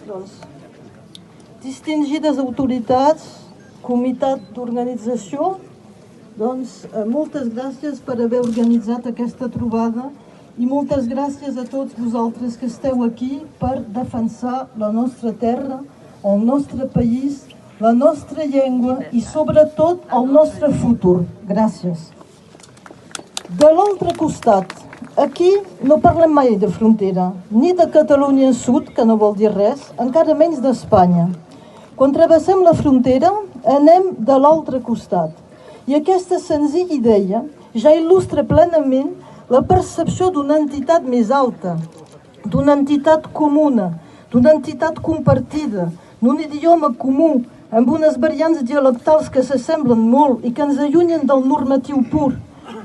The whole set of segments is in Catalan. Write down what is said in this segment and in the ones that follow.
Doncs, distingides autoritats, comitat d'organització, doncs moltes gràcies per haver organitzat aquesta trobada i moltes gràcies a tots vosaltres que esteu aquí per defensar la nostra terra, el nostre país, la nostra llengua i sobretot el nostre futur. Gràcies. De l'altre costat, aquí no parlem mai de frontera, ni de Catalunya Sud, que no vol dir res, encara menys d'Espanya. Quan travessem la frontera, anem de l'altre costat. I aquesta senzilla idea ja il·lustra plenament la percepció d'una entitat més alta, d'una entitat comuna, d'una entitat compartida, d'un idioma comú, amb unes variants dialectals que s'assemblen molt i que ens allunyen del normatiu pur.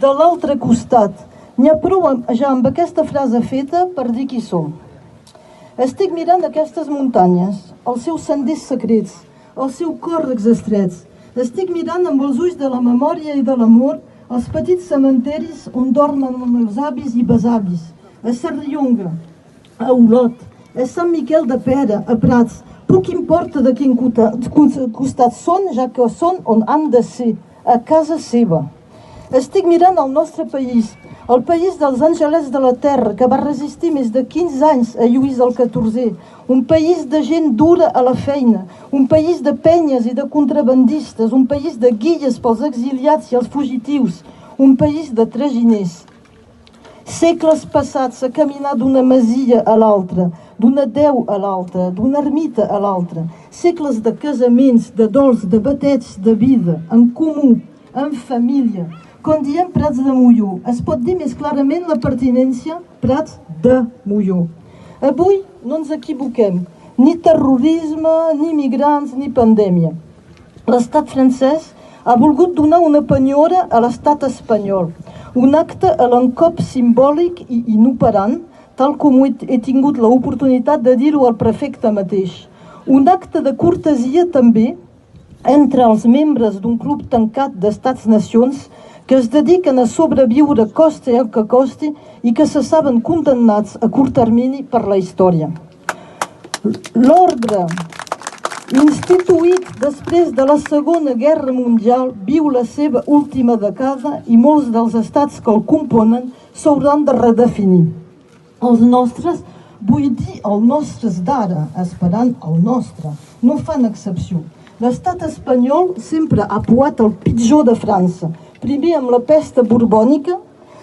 De l'altre costat, n'hi ha prou ja amb aquesta frase feta per dir qui som. Estic mirant aquestes muntanyes, els seus senders secrets, els seus còrrecs estrets. Estic mirant amb els ulls de la memòria i de l'amor els petits cementeris on dormen els meus avis i besavis, a Serrallonga, a Olot, a Sant Miquel de Pera, a Prats. Poc importa de quin costat són, ja que són on han de ser, a casa seva. Estic mirant el nostre país, el país dels àngelets de la terra, que va resistir més de 15 anys a Lluís el XIV, un país de gent dura a la feina, un país de penyes i de contrabandistes, un país de guilles pels exiliats i els fugitius, un país de traginers. Segles passats a caminar d'una masia a l'altra, d'una deu a l'altra, d'una ermita a l'altra, segles de casaments, de dols, de bateig, de vida, en comú, en família. Quan diem Prats de Molló, es pot dir més clarament la pertinència Prats de Molló. Avui no ens equivoquem, ni terrorisme, ni migrants, ni pandèmia. L'estat francès ha volgut donar una penyora a l'estat espanyol, un acte a l'encop simbòlic i inoperant, tal com he tingut l'oportunitat de dir-ho al prefecte mateix. Un acte de cortesia també entre els membres d'un club tancat d'estats-nacions que es dediquen a sobreviure costi el que costi i que se saben condemnats a curt termini per la història. L'ordre instituït després de la Segona Guerra Mundial viu la seva última dècada i molts dels estats que el componen s'hauran de redefinir. Els nostres, vull dir els nostres d'ara, esperant el nostre, no fan excepció. L'estat espanyol sempre ha poat el pitjor de França, primer amb la pesta borbònica,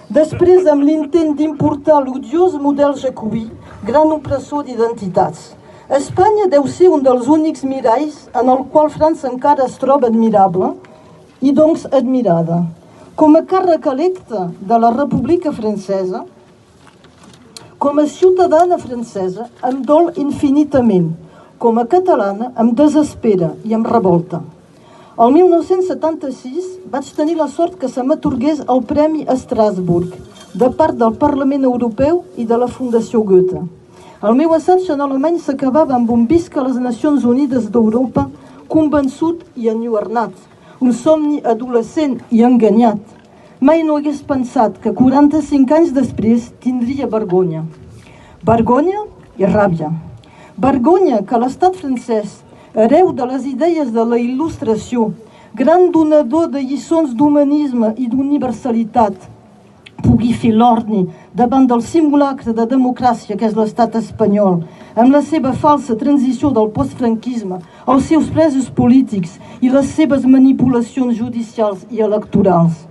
després amb l'intent d'importar l'odiós model jacobí, gran opressor d'identitats. Espanya deu ser un dels únics miralls en el qual França encara es troba admirable i doncs admirada. Com a càrrec electe de la República Francesa, com a ciutadana francesa, em dol infinitament. Com a catalana, em desespera i em revolta. El 1976 vaig tenir la sort que se m'atorgués el Premi Estrasburg de part del Parlament Europeu i de la Fundació Goethe. El meu assaig en alemany s'acabava amb un visca a les Nacions Unides d'Europa, convençut i enlluernat, un somni adolescent i enganyat. Mai no hagués pensat que 45 anys després tindria vergonya. Vergonya i ràbia. Vergonya que l'estat francès, hereu de les idees de la il·lustració, gran donador de lliçons d'humanisme i d'universalitat, pugui fer l'orni davant del simulacre de democràcia que és l'estat espanyol, amb la seva falsa transició del postfranquisme, els seus presos polítics i les seves manipulacions judicials i electorals.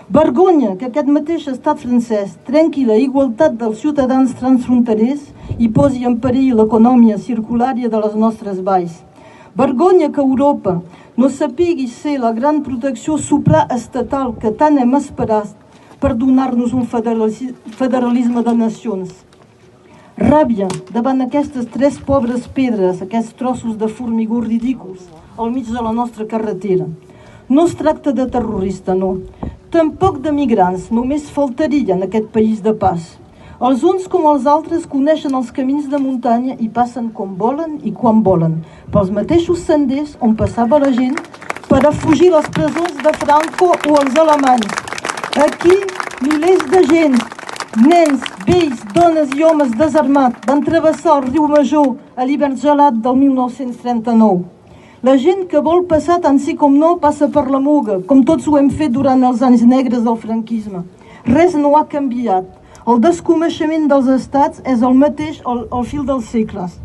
Vergonya que aquest mateix estat francès trenqui la igualtat dels ciutadans transfronterers i posi en perill l'economia circulària de les nostres valls. Vergonya que Europa no sapigui ser la gran protecció supraestatal que tant hem esperat per donar-nos un federalisme de nacions. Ràbia davant aquestes tres pobres pedres, aquests trossos de formigó ridículs al mig de la nostra carretera. No es tracta de terrorista, no. Tampoc de migrants, només faltaria en aquest país de pas. Els uns com els altres coneixen els camins de muntanya i passen com volen i quan volen, pels mateixos senders on passava la gent per a fugir les presons de Franco o els alemanys. Aquí, milers de gent Nens, vells, dones i homes desarmats van travessar el riu Major a l'hivern gelat del 1939. La gent que vol passar tant sí com no passa per la Muga, com tots ho hem fet durant els anys negres del franquisme. Res no ha canviat. El desconeixement dels estats és el mateix al fil dels segles.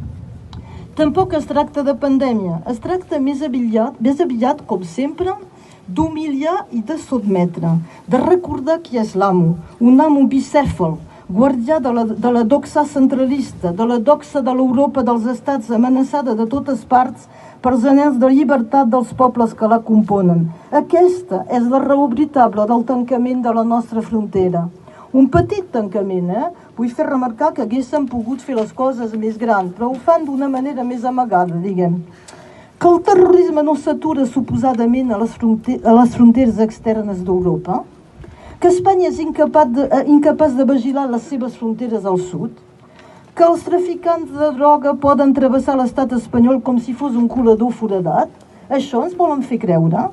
Tampoc es tracta de pandèmia, es tracta més aviat, com sempre, d'humiliar i de sotmetre, de recordar qui és l'amo, un amo bicèfal, guardià de la doxa centralista, de la doxa de l'Europa dels estats amenaçada de totes parts pels anhels de llibertat dels pobles que la componen. Aquesta és la raó veritable del tancament de la nostra frontera. Un petit tancament, Vull fer remarcar que haguéssim pogut fer les coses més grans, però ho fan d'una manera més amagada, diguem. Que el terrorisme no s'atura suposadament a les fronteres externes d'Europa, que Espanya és incapaç de vigilar les seves fronteres al sud, que els traficants de droga poden travessar l'estat espanyol com si fos un colador foradat. Això ens volen fer creure?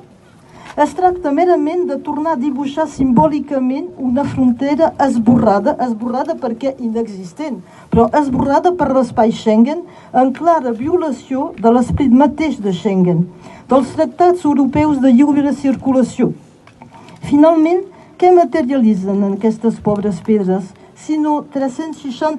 Es tracta merament de tornar a dibuixar simbòlicament una frontera esborrada perquè inexistent, però esborrada per l'espai Schengen en clara violació de l'esperit mateix de Schengen, dels tractats europeus de lliure circulació. Finalment, què materialitzen en aquestes pobres pedres, sinó 360